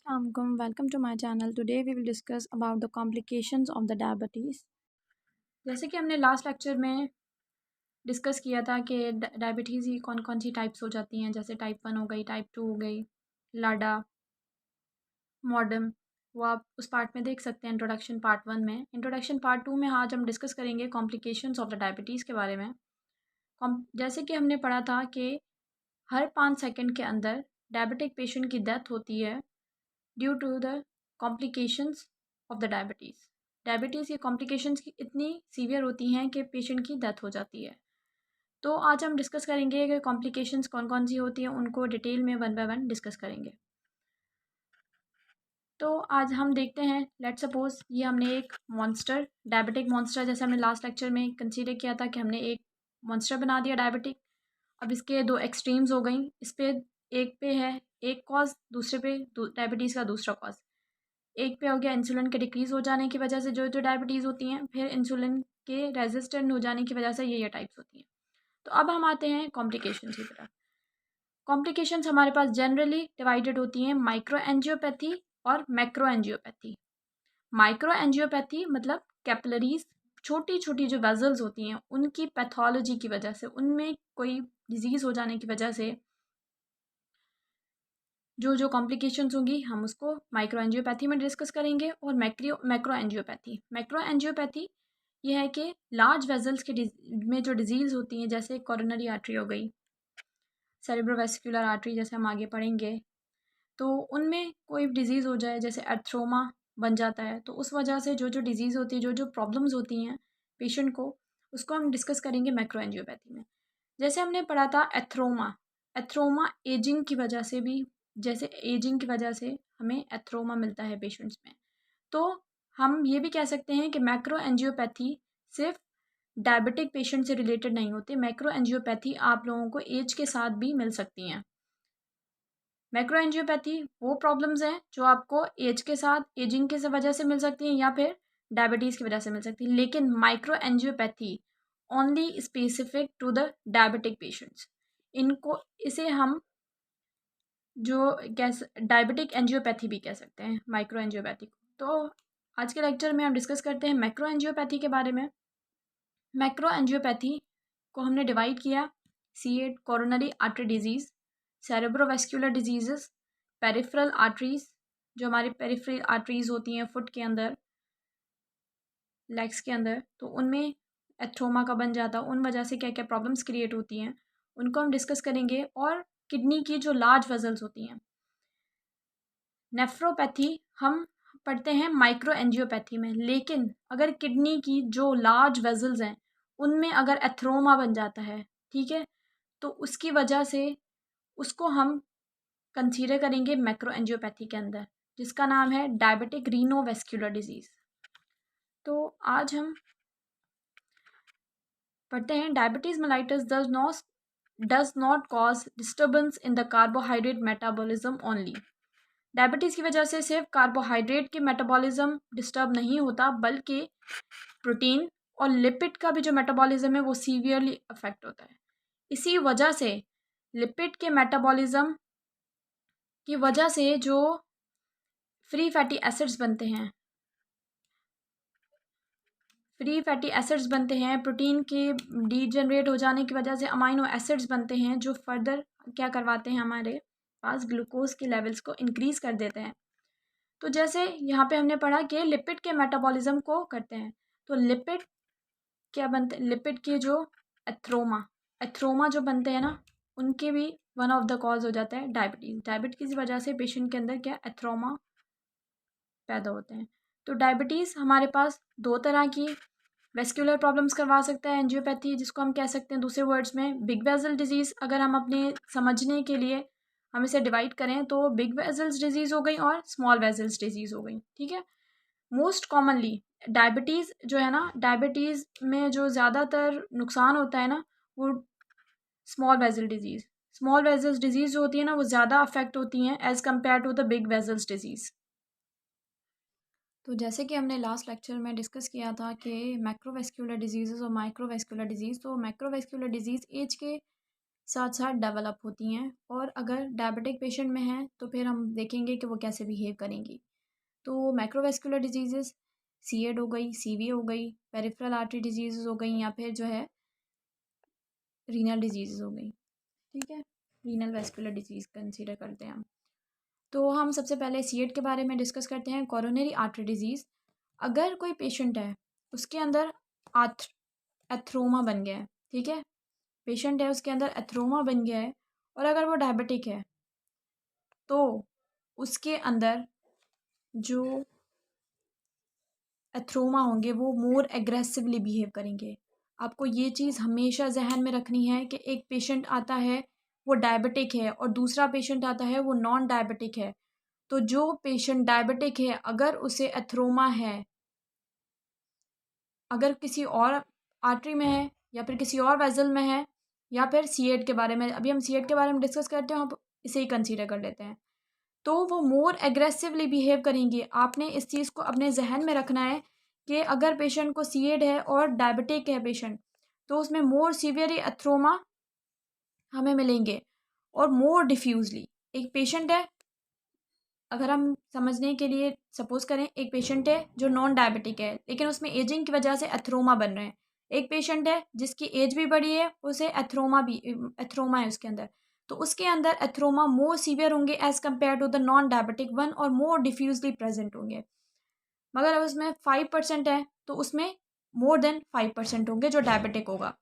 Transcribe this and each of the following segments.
Assalamualaikum. Welcome to my channel. Today we will discuss about the complications of the diabetes. जैसे कि हमने last lecture में discuss किया था कि डायबिटीज़ की कौन कौन सी टाइप्स हो जाती हैं, जैसे टाइप 1 हो गई, टाइप 2 हो गई, लाडा, मॉडर्न। वो आप उस पार्ट में देख सकते हैं, इंट्रोडक्शन पार्ट 1 में। इंट्रोडक्शन पार्ट 2 में आज हम डिस्कस करेंगे कॉम्प्लिकेशंस ऑफ द डायबिटीज़ के बारे में। जैसे कि हमने पढ़ा था कि हर 5 सेकंड के अंदर डायबिटिक पेशेंट की डेथ होती है due to the complications of the diabetes. Diabetes की कॉम्प्लिकेशंस की इतनी सीवियर होती हैं कि पेशेंट की डेथ हो जाती है। तो आज हम डिस्कस करेंगे कि कॉम्प्लिकेशंस कौन कौन सी होती हैं, उनको डिटेल में वन बाय वन डिस्कस करेंगे। तो आज हम देखते हैं, लेट्स सपोज ये हमने एक मॉन्स्टर, डायबिटिक मॉन्स्टर, जैसे हमने लास्ट लेक्चर में कंसीडर किया था कि हमने एक मॉन्स्टर बना दिया डायबिटिक। अब इसके दो एक्सट्रीम्स हो गई, इस पे एक पे है एक कॉज, दूसरे पे डायबिटीज़ का दूसरा कॉज। एक पे हो गया इंसुलिन के डिक्रीज़ हो जाने की वजह से जो जो डायबिटीज़ होती हैं, फिर इंसुलिन के रेजिस्टेंट हो जाने की वजह से ये टाइप्स होती हैं। तो अब हम आते हैं कॉम्प्लिकेशंस की तरफ। कॉम्प्लिकेशंस हमारे पास जनरली डिवाइडेड होती हैं माइक्रो एंजियोपैथी और मैक्रो एंजियोपैथी। माइक्रो एंजियोपैथी मतलब कैपिलरीज, छोटी छोटी जो वेजल्स होती हैं उनकी पैथोलॉजी की वजह से, उनमें कोई डिजीज़ हो जाने की वजह से जो जो कॉम्प्लिकेशंस होंगी हम उसको माइक्रो एंजियोपैथी में डिस्कस करेंगे। और मैक्रो एंजियोपैथी ये है कि लार्ज वेजल्स के में जो डिजीज़ होती हैं, जैसे कोरोनरी आर्टरी हो गई, सेरेब्रोवेस्कुलर आर्टरी जैसे हम आगे पढ़ेंगे, तो उनमें कोई डिज़ीज़ हो जाए, जैसे एर्थ्रोमा बन जाता है, तो उस वजह से जो जो डिज़ीज़ होती है, जो जो प्रॉब्लम्स होती हैं पेशेंट को, उसको हम डिस्कस करेंगे मैक्रो एंजियोपैथी में। जैसे हमने पढ़ा था एथ्रोमा, एथ्रोमा एजिंग की वजह से भी, जैसे एजिंग की वजह से हमें एथ्रोमा मिलता है पेशेंट्स में। तो हम ये भी कह सकते हैं कि मैक्रो एंजियोपैथी सिर्फ डायबिटिक पेशेंट से रिलेटेड नहीं होती, मैक्रो एंजियोपैथी आप लोगों को एज के साथ भी मिल सकती हैं। मैक्रो एंजियोपैथी वो प्रॉब्लम्स हैं जो आपको एज के साथ, एजिंग के वजह से मिल सकती हैं या फिर डायबिटीज़ की वजह से मिल सकती है। लेकिन micro angiopathy only specific to the diabetic patients, इनको इसे हम जो डायबिटिक एंजियोपैथी भी कह सकते हैं, माइक्रो एंजियोपैथी को। तो आज के लेक्चर में हम डिस्कस करते हैं मैक्रो एंजियोपैथी के बारे में। मैक्रो एंजियोपैथी को हमने डिवाइड किया, C8 coronary artery disease, cerebrovascular disease, peripheral arteries, जो हमारी पेरिफेरल आर्टरीज़ होती हैं फुट के अंदर, लेग्स के अंदर, तो उनमें एथ्रोमा का बन जाता है, उन वजह से क्या क्या प्रॉब्लम्स क्रिएट होती हैं उनको हम डिस्कस करेंगे। और किडनी की जो लार्ज वेजल्स होती हैं, नेफ्रोपैथी हम पढ़ते हैं माइक्रो एंजियोपैथी में। लेकिन अगर किडनी की जो लार्ज वेजल्स हैं उनमें अगर एथ्रोमा बन जाता है, ठीक है, तो उसकी वजह से उसको हम कंसीडर करेंगे मैक्रो एंजियोपैथी के अंदर, जिसका नाम है डायबिटिक रीनोवेस्कुलर डिजीज़। तो आज हम पढ़ते हैं diabetes mellitus does not cause disturbance in the carbohydrate metabolism only. Diabetes की वजह से सिर्फ कार्बोहाइड्रेट के मेटाबॉलिज्म डिस्टर्ब नहीं होता, बल्कि प्रोटीन और लिपिड का भी जो मेटाबॉलिज्म है वो सीवियरली अफेक्ट होता है। इसी वजह से लिपिड के मेटाबॉलिज्म की वजह से जो फ्री फैटी एसिड्स बनते हैं, प्रोटीन के डीजनरेट हो जाने की वजह से अमाइनो एसिड्स बनते हैं, जो फर्दर क्या करवाते हैं, हमारे पास ग्लूकोज के लेवल्स को इंक्रीज़ कर देते हैं। तो जैसे यहाँ पे हमने पढ़ा कि लिपिड के मेटाबॉलिज्म को करते हैं, तो लिपिड क्या बनते हैं, लिपिड के जो एथ्रोमा जो बनते हैं ना, उनके भी वन ऑफ द कॉज हो जाता है डायबिटीज़। डायबिटीज़ की वजह से पेशेंट के अंदर क्या एथ्रोमा पैदा होते हैं। तो डायबिटीज़ हमारे पास दो तरह की वेस्कुलर प्रॉब्लम्स करवा सकता है एंजियोपैथी, जिसको हम कह सकते हैं दूसरे वर्ड्स में बिग वेजल डिजीज़। अगर हम अपने समझने के लिए हम इसे डिवाइड करें तो बिग वेजल्स डिजीज़ हो गई और स्मॉल वेजल्स डिजीज़ हो गई, ठीक है। मोस्ट कॉमनली डायबिटीज़ जो है ना, डायबिटीज़ में जो ज़्यादातर नुकसान होता है ना, वो स्मॉल वेजल्स डिजीज़ जो होती है ना, वो ज़्यादा अफेक्ट होती हैं as compare to the big vessels disease. तो जैसे कि हमने लास्ट लेक्चर में डिस्कस किया था कि मैक्रोवेस्कुलर डिजीज़ और माइक्रोवेस्कुलर डिजीज़, तो मैक्रोवेस्कुलर डिजीज़ एज के साथ साथ डेवलप होती हैं, और अगर डायबिटिक पेशेंट में है तो फिर हम देखेंगे कि वो कैसे बिहेव करेंगी। तो माइक्रोवेस्कुलर डिजीज़ेज़ सीएड हो गई, सीवी हो गई, पेरिफेरल आर्टरी डिजीज़ हो गई, या फिर जो है रीनल डिजीज़ हो गई। ठीक है, रीनल वेस्कुलर डिजीज़ कंसीडर करते हैं हम। तो हम सबसे पहले सीएड के बारे में डिस्कस करते हैं, कोरोनरी आर्टरी डिजीज़। अगर कोई पेशेंट है, उसके अंदर एथ्रोमा बन गया है, ठीक है, पेशेंट है उसके अंदर एथ्रोमा बन गया है, और अगर वो डायबिटिक है तो उसके अंदर जो एथ्रोमा होंगे वो मोर एग्रेसिवली बिहेव करेंगे। आपको ये चीज़ हमेशा जहन में रखनी है कि एक पेशेंट आता है वो डायबिटिक है और दूसरा पेशेंट आता है वो नॉन डायबिटिक है। तो जो पेशेंट डायबिटिक है, अगर उसे एथ्रोमा है, अगर किसी और आर्टरी में है या फिर किसी और वेसल में है, या फिर सीएड के बारे में, अभी हम सीएड के बारे में डिस्कस करते हैं, हम इसे ही कंसीडर कर लेते हैं, तो वो मोर एग्रेसिवली बिहेव करेंगे। आपने इस चीज़ को अपने जहन में रखना है कि अगर पेशेंट को सीएड है और डायबिटिक है पेशेंट, तो उसमें मोर सीवियर एथ्रोमा हमें मिलेंगे, और मोर डिफ्यूजली। एक पेशेंट है, अगर हम समझने के लिए सपोज करें, एक पेशेंट है जो नॉन डायबिटिक है लेकिन उसमें एजिंग की वजह से एथ्रोमा बन रहे हैं। एक पेशेंट है जिसकी एज भी बड़ी है, उसे एथ्रोमा है उसके अंदर, तो उसके अंदर एथ्रोमा मोर सीवियर होंगे as compare to the non diabetic one, और मोर डिफ्यूजली प्रेजेंट होंगे। मगर अगर उसमें 5% है तो उसमें मोर देन 5% होंगे जो डायबिटिक होगा।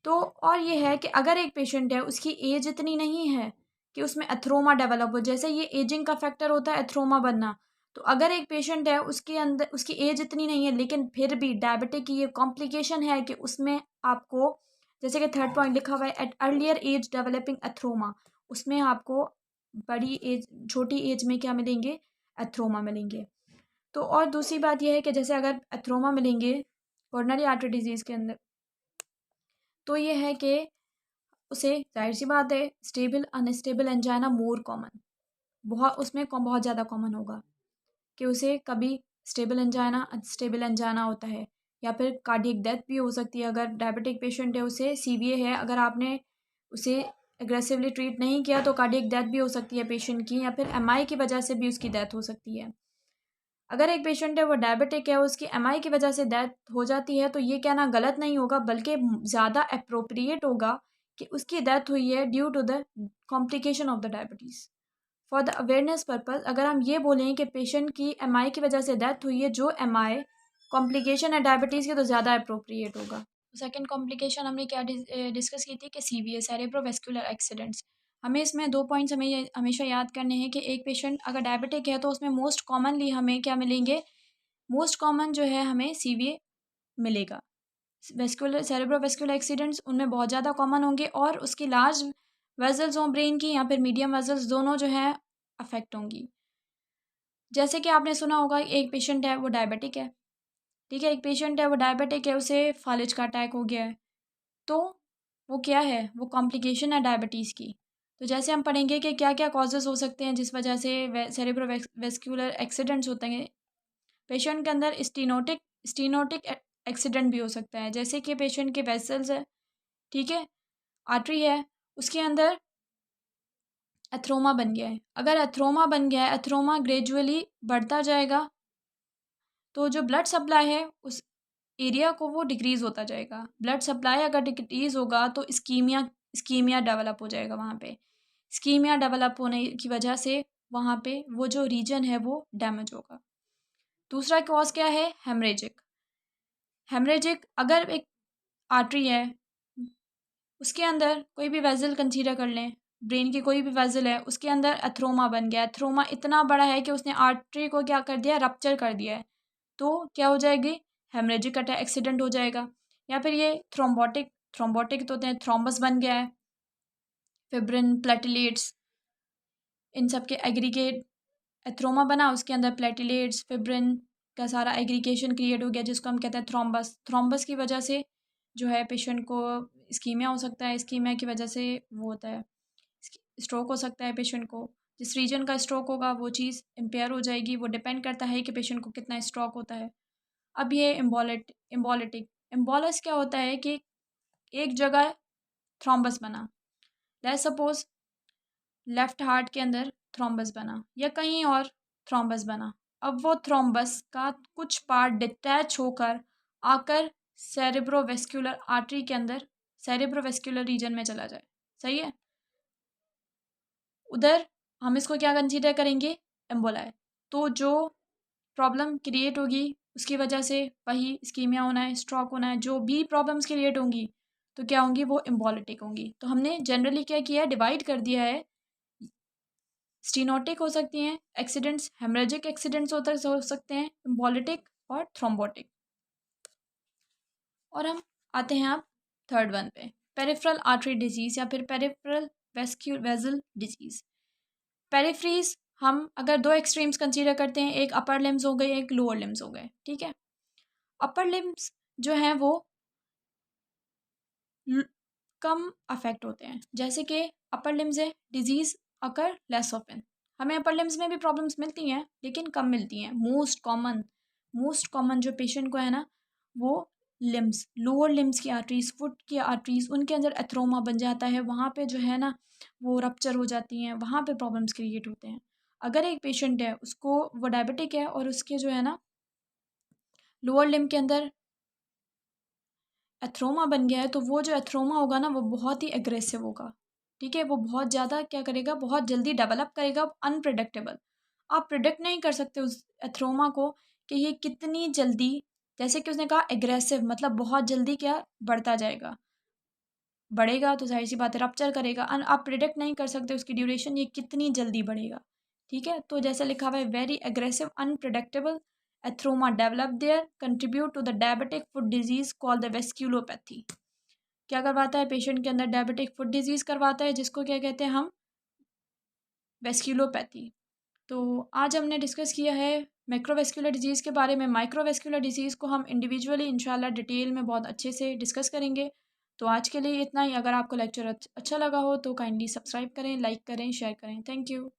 तो और ये है कि अगर एक पेशेंट है उसकी एज इतनी नहीं है कि उसमें एथ्रोमा डेवलप हो, जैसे ये एजिंग का फैक्टर होता है एथ्रोमा बनना, तो अगर एक पेशेंट है उसके अंदर उसकी एज इतनी नहीं है लेकिन फिर भी डायबिटिक की ये कॉम्प्लिकेशन है कि उसमें आपको, जैसे कि थर्ड पॉइंट लिखा हुआ है एट अर्लियर एज डेवलपिंग एथ्रोमा, उसमें आपको बड़ी एज छोटी एज में क्या मिलेंगे, एथ्रोमा मिलेंगे। तो और दूसरी बात यह है कि जैसे अगर एथ्रोमा मिलेंगे कोरोनरी आर्टरी डिजीज़ के अंदर, तो ये है कि उसे जाहिर सी बात है stable unstable angina more common, बहुत ज़्यादा कॉमन होगा कि उसे कभी स्टेबल एंजाइना अनस्टेबल एंजाइना होता है, या फिर कार्डियक डेथ भी हो सकती है। अगर डायबिटिक पेशेंट है, उसे सीवीए है, अगर आपने उसे एग्रेसिवली ट्रीट नहीं किया तो कार्डियक डेथ भी हो सकती है पेशेंट की, या फिर एमआई की वजह से भी उसकी डेथ हो सकती है। अगर एक पेशेंट है वो डायबिटिक है, उसकी एमआई की वजह से डेथ हो जाती है, तो ये कहना गलत नहीं होगा बल्कि ज़्यादा अप्रोप्रिएट होगा कि उसकी डेथ हुई है due to the complication of the diabetes. For the awareness purpose अगर हम ये बोलें कि पेशेंट की एमआई की वजह से डेथ हुई है, जो एमआई कॉम्प्लिकेशन है डायबिटीज़ की, तो ज़्यादा अप्रोप्रिएट होगा। सेकंड कॉम्प्लिकेशन हमने क्या डिस्कस की थी कि सीवीए सेरेब्रोवास्कुलर एक्सीडेंट्स। हमें इसमें 2 पॉइंट्स हमें ये हमेशा याद करने हैं कि एक पेशेंट अगर डायबिटिक है तो उसमें मोस्ट कॉमनली हमें क्या मिलेंगे, मोस्ट कॉमन जो है हमें सीवीए मिलेगा। सेरेब्रोवास्कुलर एक्सीडेंट्स उनमें बहुत ज़्यादा कॉमन होंगे, और उसकी लार्ज वेसल्स हों ब्रेन की, या फिर मीडियम वेसल्स, दोनों जो है अफेक्ट होंगी। जैसे कि आपने सुना होगा एक पेशेंट है वो डायबिटिक है, ठीक है, एक पेशेंट है वो डायबिटिक है, उसे फालिज का अटैक हो गया है, तो वो क्या है, वो कॉम्प्लिकेशन है डायबिटीज़ की। तो जैसे हम पढ़ेंगे कि क्या क्या कॉजेज़ हो सकते हैं जिस वजह से सेरेब्रोवास्कुलर एक्सीडेंट्स होते हैं। पेशेंट के अंदर स्टीनोटिक एक्सीडेंट भी हो सकता है, जैसे कि पेशेंट के वेसल्स है, ठीक है, आर्टरी है, उसके अंदर एथ्रोमा बन गया है। अगर एथ्रोमा बन गया है, एथ्रोमा ग्रेजुअली बढ़ता जाएगा, तो जो ब्लड सप्लाई है उस एरिया को वो डिक्रीज़ होता जाएगा। ब्लड सप्लाई अगर डिक्रीज़ होगा तो इस्कीमिया डेवलप हो जाएगा वहाँ पे। इस्कीमिया डेवलप होने की वजह से वहाँ पे वो जो रीजन है वो डैमेज होगा। दूसरा कॉज़ क्या है, हेमरेजिक। हेमरेजिक अगर एक आर्टरी है, उसके अंदर कोई भी वेसल कंसीडर कर लें, ब्रेन की कोई भी वेसल है, उसके अंदर एथ्रोमा बन गया, एथ्रोमा इतना बड़ा है कि उसने आर्टरी को क्या कर दिया, रप्चर कर दिया है, तो क्या हो जाएगी, हेमरेजिक अटैक एक्सीडेंट हो जाएगा। या फिर ये थ्रोम्बोटिक तो होते हैं, थ्रोम्बस बन गया है, फिब्रिन, प्लेटलेट्स, इन सब के एग्रीगेट, एथ्रोमा बना, उसके अंदर प्लेटलेट्स, फिब्रिन का सारा एग्रीगेशन क्रिएट हो गया, जिसको हम कहते हैं थ्रोम्बस। थ्रोम्बस की वजह से जो है पेशेंट को इस्कीमिया हो सकता है, इस्कीमिया की वजह से वो होता है, स्ट्रोक हो सकता है पेशेंट को। जिस रीजन का स्ट्रोक होगा वो चीज़ इम्पेयर हो जाएगी, वो डिपेंड करता है कि पेशेंट को कितना स्ट्रोक होता है। अब ये एम्बोलिटिक एम्बोलस क्या होता है कि एक जगह थ्रोम्बस बना, लेट्स सपोज लेफ्ट हार्ट के अंदर थ्रोम्बस बना या कहीं और थ्रोम्बस बना। अब वो थ्रोम्बस का कुछ पार्ट डिटैच होकर आकर सेरेब्रोवेस्कुलर आर्टरी के अंदर सेरेब्रोवेस्कुलर रीजन में चला जाए, सही है। उधर हम इसको क्या कंसीडर करेंगे, एम्बोलाई। तो जो प्रॉब्लम क्रिएट होगी उसकी वजह से वही इस्कीमिया होना है, स्ट्रोक होना है, जो भी प्रॉब्लम्स क्रिएट होंगी तो क्या होंगी, वो एम्बोलिटिक होंगी। तो हमने जनरली क्या किया है, डिवाइड कर दिया है। स्टीनोटिक हो सकती हैं एक्सीडेंट्स, हेमरेजिक एक्सीडेंट्स हो सकते हैं, एम्बोलिटिक और थ्रोम्बोटिक। और हम आते हैं अब थर्ड वन पे, पेरिफेरल आर्टरी डिजीज़ या फिर पेरिफेरल वेसल डिजीज़। पेरिफ्रीज हम अगर दो एक्सट्रीम्स कंसीडर करते हैं, एक अपर लिम्स हो गए, एक लोअर लिम्स हो गए, ठीक है। अपर लिम्स जो हैं वो कम अफेक्ट होते हैं, जैसे कि अपर लिम्स है डिजीज़ अकर लेस ऑफन। हमें अपर लिम्स में भी प्रॉब्लम्स मिलती हैं लेकिन कम मिलती हैं। मोस्ट कॉमन जो पेशेंट को है ना, वो लिम्स, लोअर लिम्स की आर्टरीज, फुट की आर्टरीज, उनके अंदर एथ्रोमा बन जाता है, वहाँ पे जो है ना वो रप्चर हो जाती हैं, वहाँ पे प्रॉब्लम्स क्रिएट होते हैं। अगर एक पेशेंट है उसको वो डायबिटिक है और उसके जो है ना लोअर लिम्ब के अंदर एथ्रोमा बन गया है, तो वो जो एथ्रोमा होगा ना वो बहुत ही एग्रेसिव होगा, ठीक है। वो बहुत ज़्यादा क्या करेगा, बहुत जल्दी डेवलप करेगा, अनप्रिडिक्टेबल। आप प्रिडिक्ट नहीं कर सकते उस एथ्रोमा को कि ये कितनी जल्दी, जैसे कि उसने कहा एग्रेसिव मतलब बहुत जल्दी क्या बढ़ता जाएगा, बढ़ेगा तो जाहिर सी बात है रप्चर करेगा। आप प्रिडिक्ट नहीं कर सकते उसकी ड्यूरेशन ये कितनी जल्दी बढ़ेगा, ठीक है। तो जैसे लिखा हुआ है, very aggressive unpredictable atheroma develop there contribute to the diabetic foot disease called the vasculopathy. क्या करवाता है पेशेंट के अंदर, डायबिटिक फुट डिजीज करवाता है, जिसको क्या कहते हैं हम, वेस्क्यूलोपैथी। तो आज हमने डिस्कस किया है मैक्रोवेस्कुलर डिजीज़ के बारे में। माइक्रोवेस्कुलर डिजीज़ को हम इंडिविजुअली इंशाल्लाह डिटेल में बहुत अच्छे से डिस्कस करेंगे। तो आज के लिए इतना ही। अगर आपको लेक्चर अच्छा लगा हो तो काइंडली सब्सक्राइब करें, लाइक करें, शेयर करें। Thank you.